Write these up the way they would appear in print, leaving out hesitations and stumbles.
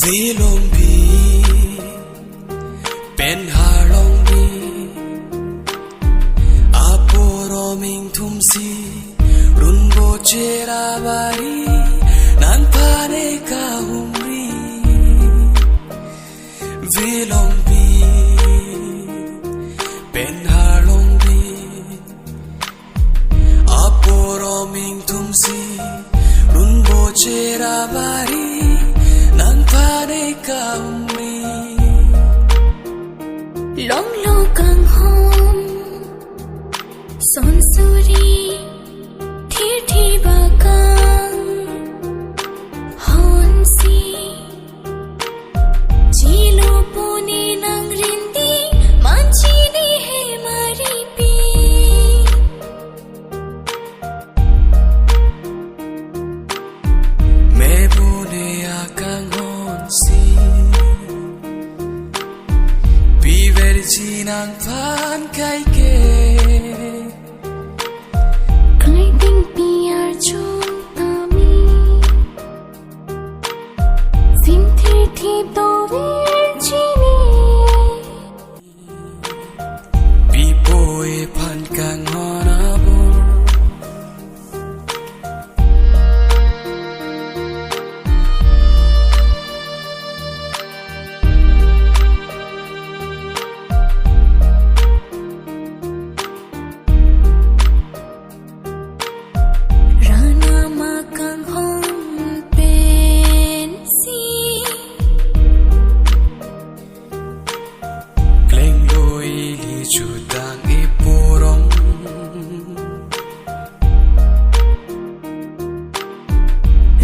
Zilong bi pen harong bi aporo ming thum si run bo chera bari nan pane ka humri Zilong bi pen harong bi aporo ming thum si run bo chera bari nan pane ka humri long lo kang hom son suri thir thi ba kang hon si chilo pone nang rindi manchi ni he mari pi me pone akang hon si Jinang pan kai ke kai ding piar chung tami sim thi to virgini pi poe pan kang hona bor Chudang ipurong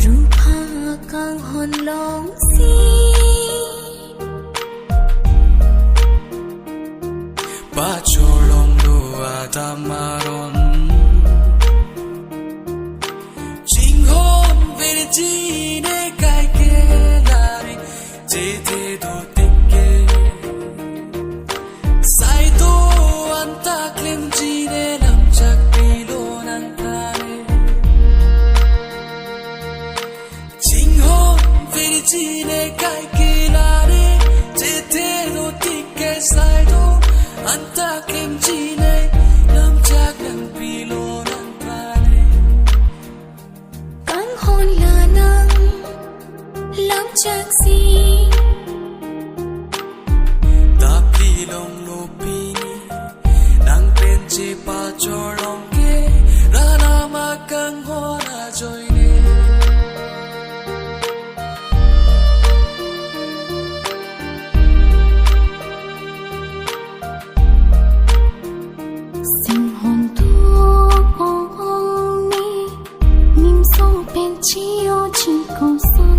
rupa kang hon long si ba cholong do adamaron jing hom virgine kai ke lari jete do tikke sai do anta klem jine lam chak pilo nan thare jing hom virgine kai ke lari jete do tikke sai do anta klem jine lam chak nan pilo nan thare kang hon la nang lam chak si da pilong lo pini nang penche pa cholong ke rana makang hona joine sim hon tu hong ni nim so pen chi o chin kong son